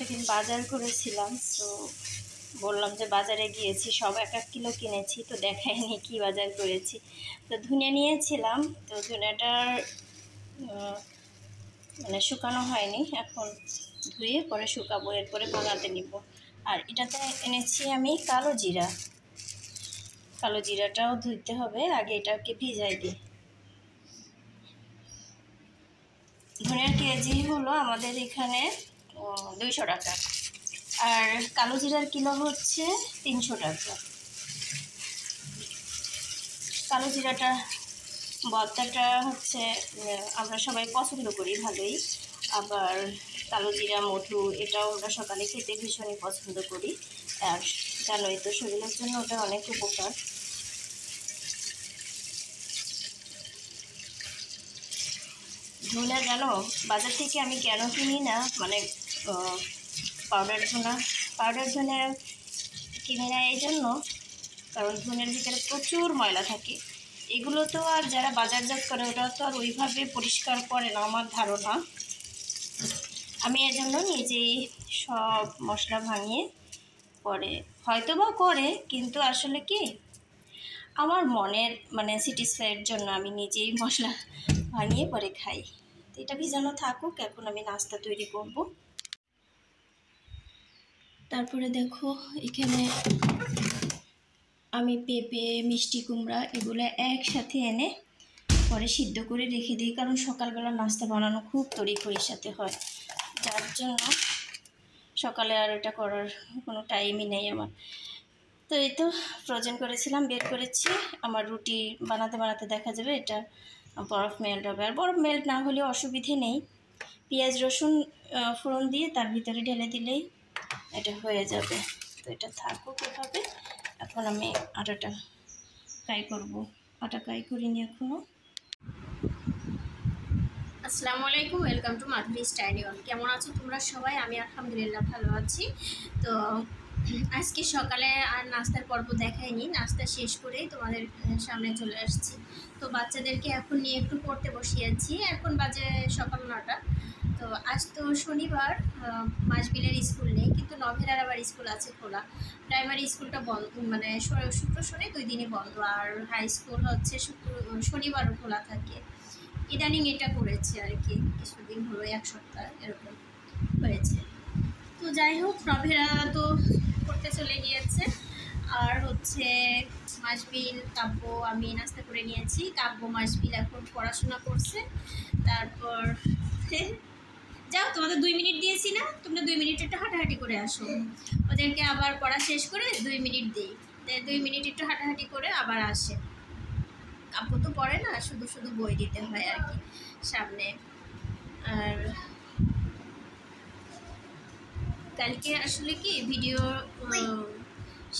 সেদিন বাজার করেছিলাম, তো বললাম যে বাজারে গিয়েছি, সব 1-1 কিলো কিনেছি, তো দেখাইনি কি বাজার করেছি। তো ধনিয়া নিয়েছিলাম, তো ধনিয়াটার মানে শুকানো হয়নি, এখন ধুয়ে পরে শুকাবো, এরপরে বানাতে নিব। আর এটাতে এনেছি আমি কালো জিরা, কালো জিরাটাও ধুইতে হবে, আগে এটাকে ভিজাই দিই। ধনিয়ার কেজি হলো আমাদের এখানে 200 টাকা, আর কালো জিরার কিলো হচ্ছে 300 টাকা। কালো জিরাটা ভর্তাটা হচ্ছে আমরা সবাই পছন্দ করি ভালোই, আবার কালো জিরা মধু এটাও আমরা সকালে খেতে ভীষণই পছন্দ করি। আর জানোই তো শরীরের জন্য ওটা অনেক উপকার। ধনিয়া জানো বাজার থেকে আমি কেন কিনি না, মানে পাউডার ধনিয়া কিনি না এই জন্য, কারণ ধনিয়ার ভিতরে প্রচুর ময়লা থাকে। এগুলো তো আর যারা বাজারজাত করে ওটা তো আর ওইভাবে পরিষ্কার করে না আমার ধারণা। আমি এর জন্য নিজেই সব মশলা ভাঙিয়ে পরে হয়তো বা করে, কিন্তু আসলে কি আমার মনের মানে স্যাটিসফাইয়ের জন্য আমি নিজেই মশলা ভাঙিয়ে পরে খাই। তো এটা ভিজানো থাকুক, এখন আমি নাস্তা তৈরি করব। তারপরে দেখো এখানে আমি পেঁপে, মিষ্টি কুমড়া এগুলো একসাথে এনে পরে সিদ্ধ করে রেখে দিই, কারণ সকালবেলা নাস্তা বানানো খুব তড়িঘড়ির সাথে হয়, যার জন্য সকালে আর ওটা করার কোনো টাইমই নেই আমার। তো এই তো ফ্রোজেন করেছিলাম, বের করেছি। আমার রুটি বানাতে বানাতে দেখা যাবে এটা বরফ মেল্ট হবে, আর বরফ মেল্ট না হলেও অসুবিধে নেই। পেঁয়াজ রসুন ফোড়ন দিয়ে তার ভিতরে ঢেলে দিলেই এটা হয়ে যাবে। তো এটা থাকুক এভাবে। এখন আমি আটাটা কাই করব, আটা কাই করিনি এখনও। আসসালামু আলাইকুম, ওয়েলকাম টু মাধুরী স্টাইল। কেমন আছো তোমরা সবাই? আমি আলহামদুলিল্লাহ ভালো আছি। তো আজকে সকালে আর নাস্তার পর্ব দেখাইনি, নাস্তা শেষ করেই তোমাদের সামনে চলে আসছি। তো বাচ্চাদেরকে এখন নিয়ে একটু পড়তে বসিয়েছি, এখন বাজে সকাল 9টা। তো আজ তো শনিবার, মাসবিলের স্কুল নেই, কিন্তু নভেরার আবার স্কুল আছে খোলা। প্রাইমারি স্কুলটা বন্ধ, মানে শুক্র শনি 2 দিনই বন্ধ, আর হাই স্কুল হচ্ছে শনিবারও খোলা থাকে। ইদানিং এটা করেছে আর কি, কিছুদিন হলো 1 সপ্তাহ এরকম হয়েছে। তো যাই হোক, নভেরা তো পড়তে চলে গিয়েছে, আর হচ্ছে মাসবিল, কাব্য আমি নাস্তা করে নিয়েছি। কাব্য মাসবিল এখন পড়াশোনা করছে। তারপর যাও, তোমাদের 2 মিনিট দিয়েছি না, তোমরা 2 মিনিট একটু হাঁটাহাঁটি করে আসো। ওদেরকে আবার পড়া শেষ করে 2 মিনিট দিই, 2 মিনিট একটু হাঁটাহাঁটি করে আবার আসে। কাব্য তো পড়ে না, শুধু শুধু বই দিতে হয় আর কি সামনে। আর কালকে আসলে কি ভিডিও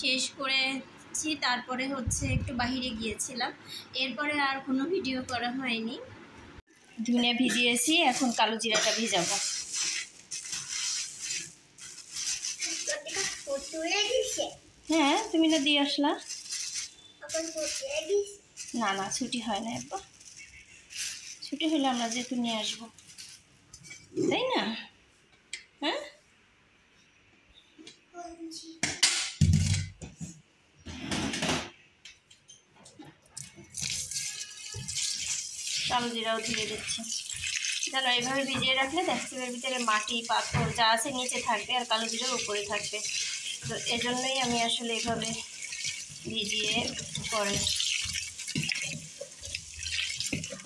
শেষ করেছি, তারপরে হচ্ছে একটু বাহিরে গিয়েছিলাম, এরপরে আর কোনো ভিডিও করা হয়নি। ধনিয়া ভিজিয়েছি, এখন কালো জিরাটা ভিজাবো। হ্যাঁ, তুমি না দিয়ে আসলা? না না, ছুটি হয় না, একবার ছুটি হলে আমরা যেহেতু নিয়ে আসবো, তাই না? হ্যাঁ, কালো জিরাও দিয়ে দিচ্ছি। জানো এইভাবে ভিজিয়ে রাখলে ড্যাক্সিমের ভিতরে মাটি পাথর যা আছে নিচে থাকবে, আর কালো জিরার উপরে থাকবে। তো এজন্যই আমি আসলে এইভাবে ভিজিয়ে পরে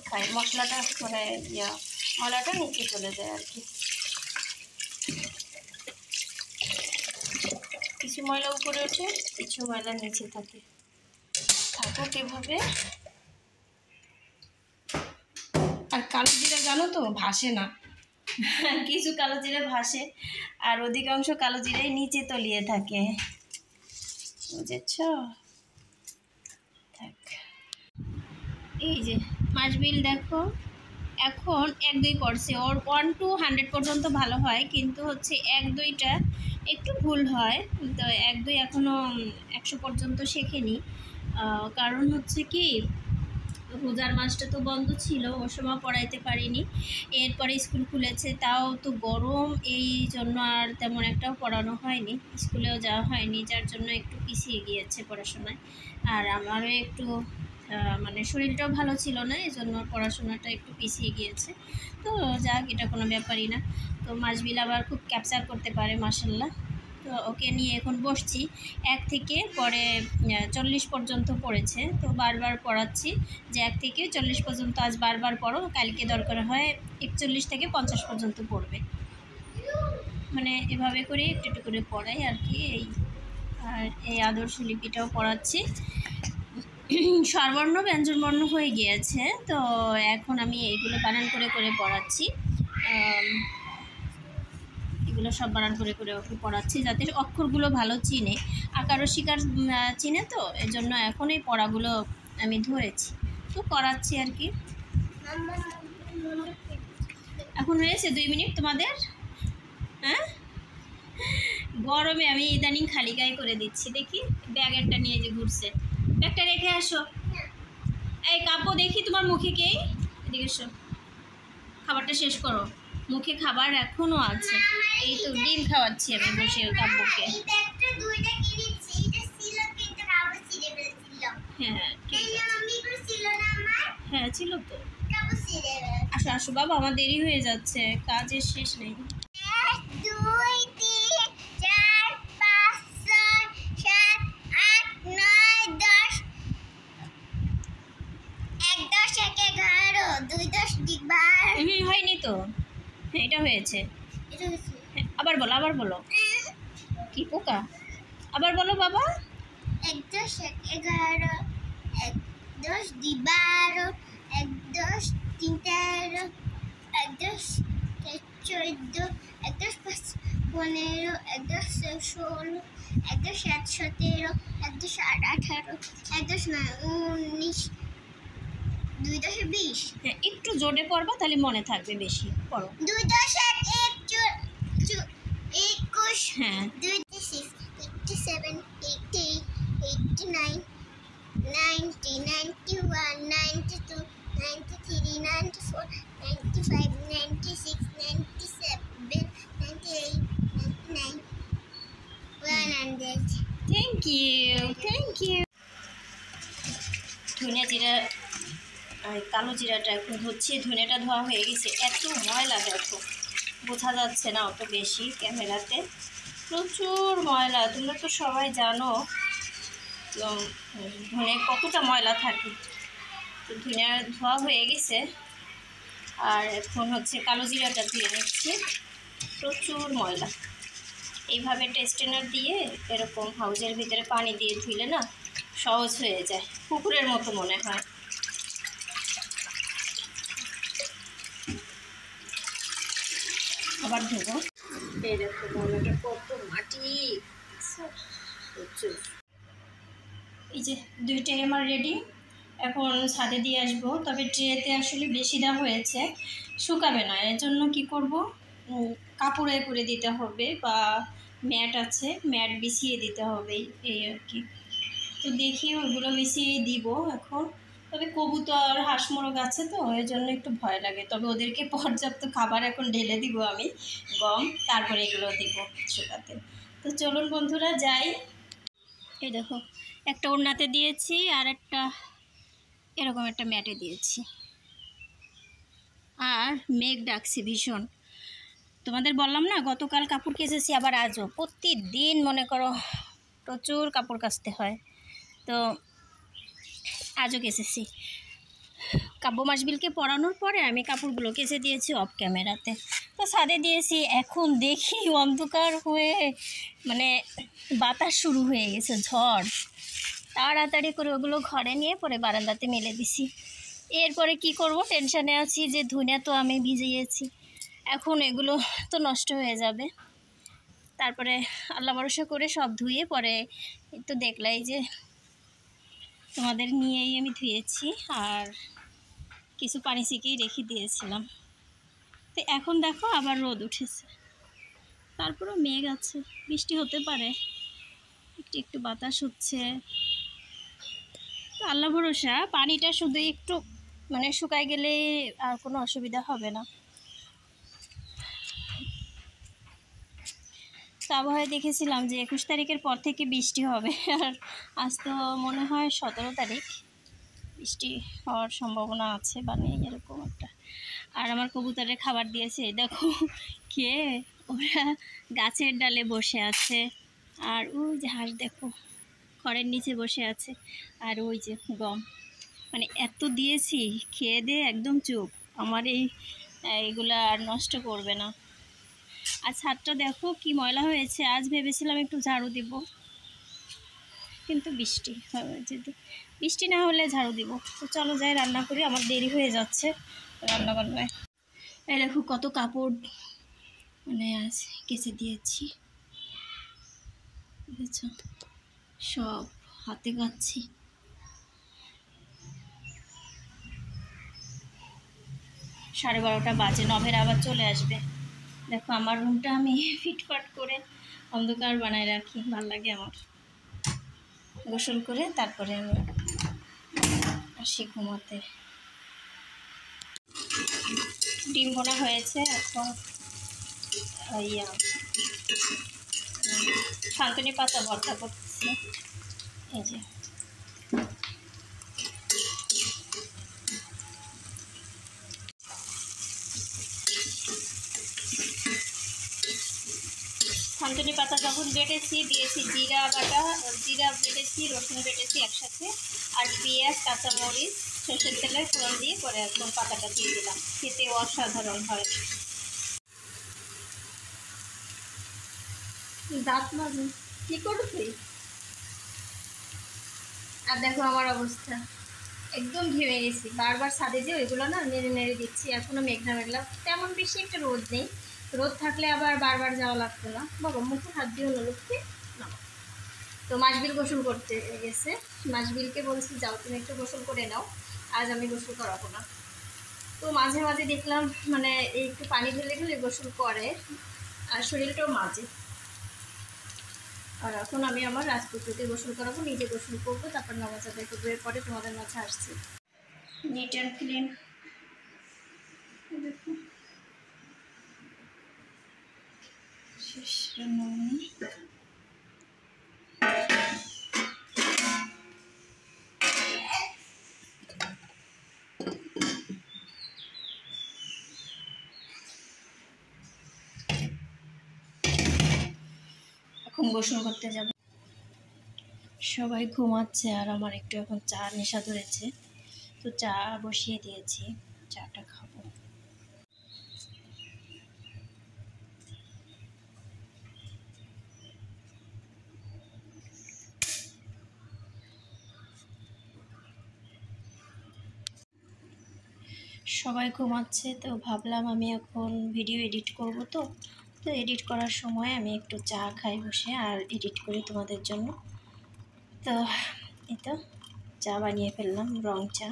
খাই। মশলাটা মানে ময়লাটা নিচে চলে যায় আর কি। কিছু ময়লা উপরে ওঠে, কিছু ময়লা নিচে থাকে, থাকুক এভাবে। আর কালো জিরা জানো তো ভাসে না, কিছু কালো জিরা ভাসে, আর অধিকাংশ কালো জিরাই নিচে তলিয়ে থাকে, বুঝেছ? থাক। এই যে মাসবিল দেখো এখন 1-2 করছে, ওর 1 to 100 পর্যন্ত ভালো হয়, কিন্তু হচ্ছে 1-2টা একটু ভুল হয়। তো 1-2 এখনও 100 পর্যন্ত শেখেনি, কারণ হচ্ছে কি রোজার মাসটা তো বন্ধ ছিল, ও সময় পড়াইতে পারিনি। এরপরে স্কুল খুলেছে, তাও তো গরম, এই জন্য আর তেমন একটাও পড়ানো হয়নি, স্কুলেও যাওয়া হয়নি, যার জন্য একটু পিছিয়ে গিয়েছে পড়াশোনায়। আর আমারও একটু মানে শরীরটাও ভালো ছিল না, এই জন্য পড়াশোনাটা একটু পিছিয়ে গিয়েছে। তো যাক, এটা কোনো ব্যাপারই না। তো মাসবিল আবার খুব ক্যাপচার করতে পারে মাশাল্লাহ। তো ওকে নিয়ে এখন বসছি, 1 থেকে পরে 40 পর্যন্ত পড়েছে, তো বারবার পড়াচ্ছি যে 1 থেকে 40 পর্যন্ত আজ বারবার পড়ো, কালকে দরকার হয় 41 থেকে 50 পর্যন্ত পড়বে। মানে এভাবে করে একটু একটু করে পড়াই আর কি। আর এই আদর্শ লিপিটাও পড়াচ্ছি। স্বরবর্ণ ব্যঞ্জনবর্ণ হয়ে গিয়েছে, তো এখন আমি এইগুলো বানান করে করে পড়াচ্ছি। এগুলো সব বানান করে করে ওকে পড়াচ্ছি, যাতে অক্ষরগুলো ভালো চিনে, আকার ও শিকার চিনে, তো এর জন্য এখন এই পড়াগুলো আমি ধরেছি, তো করাচ্ছি আর কি। এখন হয়েছে 2 মিনিট তোমাদের। হ্যাঁ, গরমে আমি ইদানিং খালি গায়ে করে দিচ্ছি। দেখি ব্যাগেরটা নিয়ে যে ঘুরছে, ব্যাগটা রেখে আসো। এই কাব্য, দেখি তোমার মুখে কে, এদিকে এসো, খাবারটা শেষ করো, মুখে খাবার এখনো আছে। এই তো ডিম খাওয়াচ্ছি আমি বসে কাব্যকে। হ্যাঁ ঠিক আছে, হ্যাঁ ছিল তো। আসো আসো বাবা, আমার দেরি হয়ে যাচ্ছে, কাজের শেষ নেই। 1 2 3 4 5 6 7 8 9 10 1 10 1 11 2 10 12 হয়নি তো, হ্যাঁ এটা হয়েছে। আবার বলো, আবার বলো, কি পোকা, আবার বলো বাবা। 1 10 11 1 10 12 1 10 3 13 1 10 14 1 10 15 1 10 16 1 10 17 1 10 18 1 10 19 2 10 20। হ্যাঁ একটু জোরে পড়বা, তাহলে মনে থাকবে বেশি। পড়ো 2 10 21। হ্যাঁ 2 6 87 88 89 90 91 92 93 94 95 96 97 98 99 100। Thank you, thank you. ধনিয়া জিরা, কালো জিরাটা এখন ধুচ্ছি, ধনিয়াটা ধোয়া হয়ে গেছে। এত ময়লা দেখো, বোঝা যাচ্ছে না অত বেশি ক্যামেরাতে, প্রচুর ময়লা। তোমরা তো সবাই জানো ধনে কতটা ময়লা থাকে। তো ধনিয়া ধোয়া হয়ে গেছে, আর এখন হচ্ছে কালো জিরাটা দিয়ে নিচ্ছি। প্রচুর ময়লা, এইভাবে টেস্টেনার দিয়ে এরকম হাউজের ভিতরে পানি দিয়ে ধুইলে না সহজ হয়ে যায়, পুকুরের মতো মনে হয়। আবার ধোবো, এই দেখো ময়লাটা কত মাটি। প্রচুর। এই যে 2টাই আমার রেডি, এখন ছাদে দিয়ে আসবো। তবে ট্রেতে আসলে বেশি দেওয়া হয়েছে, শুকাবে না, এর জন্য কী করব, কাপড়ে করে দিতে হবে, বা ম্যাট আছে, ম্যাট বিছিয়ে দিতে হবে, এই আর কি। তো দেখি ওগুলো বিছিয়ে দিব এখন। তবে কবুতর হাঁস মোরগ আছে, তো এর জন্য একটু ভয় লাগে। তবে ওদেরকে পর্যাপ্ত খাবার এখন ঢেলে দিব আমি, গম, তারপরে এগুলো দিব শুকাতে। তো চলুন বন্ধুরা যাই। এই দেখো, একটা ওড়নাতে দিয়েছি, আর একটা এরকম একটা ম্যাটে দিয়েছি। আর মেঘ ডাকছে ভীষণ। তোমাদের বললাম না গতকাল কাপড় কেচেছি, আবার আজও প্রতিদিন মনে করো প্রচুর কাপড় কাচতে হয়, তো আজও কেচেছি। কাব্য মাসবিলকে পরানোর পরে আমি কাপড়গুলো কেচে দিয়েছি অফ ক্যামেরাতে, তো ছাদে দিয়েছি। এখন দেখি অন্ধকার হয়ে মানে বাতাস শুরু হয়ে গেছে, ঝড়। তাড়াতাড়ি করে ওগুলো ঘরে নিয়ে পরে বারান্দাতে মেলে দিছি। এরপরে কি করব, টেনশানে আছি যে ধনিয়া তো আমি ভিজিয়েছি, এখন এগুলো তো নষ্ট হয়ে যাবে। তারপরে আল্লাহ ভরসা করে সব ধুয়ে পরে একটু দেখলাই যে তোমাদের নিয়েই আমি ধুয়েছি, আর কিছু পানি ছিকেই রেখে দিয়েছিলাম। তো এখন দেখো আবার রোদ উঠেছে, তারপরেও মেঘ আছে, বৃষ্টি হতে পারে, একটু একটু বাতাস হচ্ছে। তো আল্লাহ ভরসা, পানিটা শুধু একটু মানে শুকায় গেলে আর কোনো অসুবিধা হবে না। তো আবহাওয়ায় দেখেছিলাম যে 21 তারিখের পর থেকে বৃষ্টি হবে, আর আজ তো মনে হয় 17 তারিখ, বৃষ্টি হওয়ার সম্ভাবনা আছে বা নেই এরকম একটা। আর আমার কবুতরের খাবার দিয়েছে, দেখো খেয়ে ওরা গাছের ডালে বসে আছে। আর ওই যে হাঁস দেখো খড়ের নিচে বসে আছে। আর ওই যে গম, মানে এত দিয়েছি, খেয়ে দিয়ে একদম চুপ। আমার এইগুলা আর নষ্ট করবে না। আর ছাদটা দেখো কি ময়লা হয়েছে। আজ ভেবেছিলাম একটু ঝাড়ু দিব, কিন্তু বৃষ্টি যদি বৃষ্টি না হলে ঝাড়ু দিব। তো চলো যাই রান্না করি, আমার দেরি হয়ে যাচ্ছে রান্না বান্নায়। এই দেখো কত কাপড় মানে আজ কেচে দিয়েছি, বুঝেছ, সব হাতে কাচ্ছি। সাড়ে 12টা বাজে, নভের আবার চলে আসবে। দেখো আমার রুমটা আমি ফিটফাট করে অন্ধকার বানায় রাখি, ভাল লাগে আমার। গোসল করে তারপরে আমি আসি ঘুমাতে। ডিম ভোনা হয়েছে, এখন শান্তনি পাতা ভর্তা করতেছি। এই যে শান্তনি পাতা যখন বেটেছি, দিয়েছি জিরা বাটা, জিরা বেটেছি, রসুন বেটেছি একসাথে, আর পেঁয়াজ, কাঁচামরিচ, সরষের তেলের ফোড়ন দিয়ে করে একদম পাতাটা দিয়ে দিলাম। খেতে অসাধারণ হয়। দাঁত মাজে কি করবি? আর দেখো আমার অবস্থা, একদম ঘেমে গেছি। বারবার ছাদে যে ওইগুলো না নেড়ে নেড়ে দিচ্ছি। এখনো মেঘলা মেঘলা, তেমন বেশি একটা রোদ নেই। রোদ থাকলে আবার বারবার যাওয়া লাগতো না। বাবা মুখে হাত দিও না লোককে না। তো মাসবিল গোসল করতে গেছে, মাসবিলকে বলছি যাও তুমি একটু গোসল করে নাও, আজ আমি গোসল করাবো না। তো মাঝে মাঝে দেখলাম মানে এই একটু পানি ঢেলে ঢেলে গোসল করে, আর শরীরটাও মাজে। আর এখন আমি আমার রাজপুত্রকে গোসল করাবো, নিজে গোসল করবো, তারপর নামাজ আদায় করবো। এরপরে তোমাদের মাঝে আসছি। নিট অ্যান্ড ক্লিন দেখো শেষ রান্না। এখন গোসল করতে যাব। সবাই ঘুমাচ্ছে আর আমার একটু এখন চা নেশা ধরেছে, তো চা বসিয়ে দিয়েছি, চাটা খাবো। সবাই ঘুমাচ্ছে, তো ভাবলাম আমি এখন ভিডিও এডিট করব। তো এডিট করার সময় আমি একটু চা খাই বসে, আর এডিট করি তোমাদের জন্য। তো এই তো চা বানিয়ে ফেললাম, রং চা।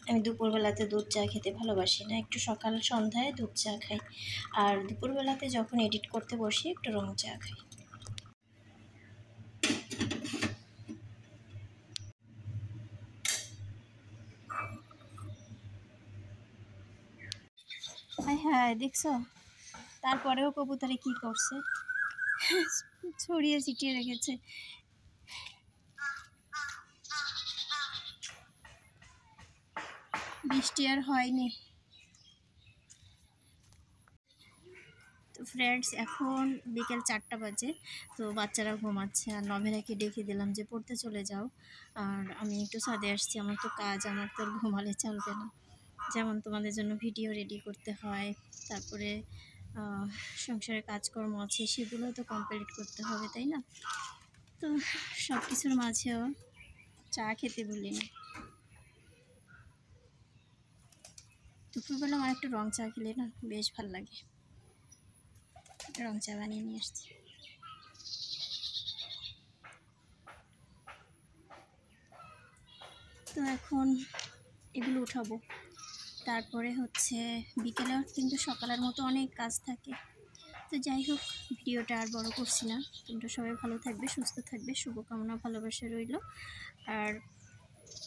আমি দুপুরবেলাতে দুধ চা খেতে ভালোবাসি না, একটু সকাল সন্ধ্যায় দুধ চা খাই, আর দুপুরবেলাতে যখন এডিট করতে বসি একটু রং চা খাই। হ্যাঁ হ্যাঁ দেখছো, তারপরেও কবুতরে কি করছে, ছড়িয়ে ছিটিয়ে রেখেছে। বৃষ্টি আর হয়নি। তো ফ্রেন্ডস, এখন বিকেল 4টা বাজে, তো বাচ্চারা ঘুমাচ্ছে, আর নভেরাকে ডেকে দিলাম যে পড়তে চলে যাও। আর আমি একটু ছাদে আসছি, আমার তো কাজ, আমার তো ঘুমালে চলবে না। যেমন তোমাদের জন্য ভিডিও রেডি করতে হয়, তারপরে সংসারের কাজকর্ম আছে, সেগুলো তো কমপ্লিট করতে হবে, তাই না? তো সব কিছুর মাঝেও চা খেতে ভুলিনি। দুপুরবেলা আমার একটু রং চা খেলে না বেশ ভালো লাগে, রং চা বানিয়ে নিয়ে আসছি। তো এখন এগুলো উঠাবো, তারপরে হচ্ছে বিকেলে কিন্তু সকালের মতো অনেক কাজ থাকে। তো যাই হোক, ভিডিওটা আর বড় করছি না। তোমরা সবাই ভালো থাকবে, সুস্থ থাকবে, শুভকামনা, ভালোবাসা রইল। আর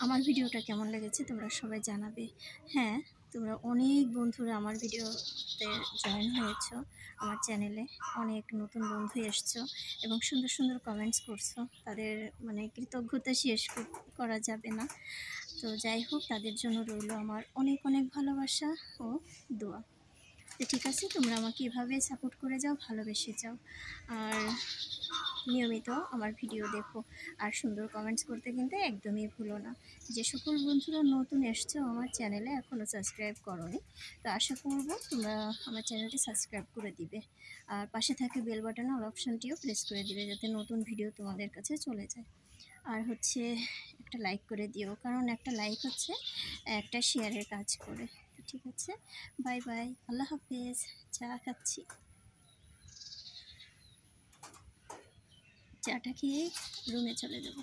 আমার ভিডিওটা কেমন লেগেছে তোমরা সবাই জানাবে। হ্যাঁ, তোমরা অনেক বন্ধুরা আমার ভিডিওতে জয়েন হয়েছো, আমার চ্যানেলে অনেক নতুন বন্ধু এসছো এবং সুন্দর সুন্দর কমেন্টস করছো। তাদের মানে কৃতজ্ঞতা শেষ করা যাবে না। তো যাই হোক, তাদের জন্য রইল আমার অনেক অনেক ভালোবাসা ও দোয়া। তো ঠিক আছে, তোমরা আমাকে এভাবে সাপোর্ট করে যাও, ভালোবেসে যাও, আর নিয়মিত আমার ভিডিও দেখো, আর সুন্দর কমেন্টস করতে কিন্তু একদমই ভুলো না। যে সকল বন্ধুরা নতুন এসছো আমার চ্যানেলে, এখনও সাবস্ক্রাইব করোনি, তো আশা করব তোমরা আমার চ্যানেলটি সাবস্ক্রাইব করে দিবে, আর পাশে থাকে বেল বাটনে অল অপশানটিও প্রেস করে দিবে, যাতে নতুন ভিডিও তোমাদের কাছে চলে যায়। আর হচ্ছে একটা লাইক করে দিও, কারণ একটা লাইক হচ্ছে একটা শেয়ারের কাজ করে। তো ঠিক আছে, বাই বাই, আল্লাহ হাফেজ। চা খাচ্ছি, চাটা খেয়ে রুমে চলে যাবো।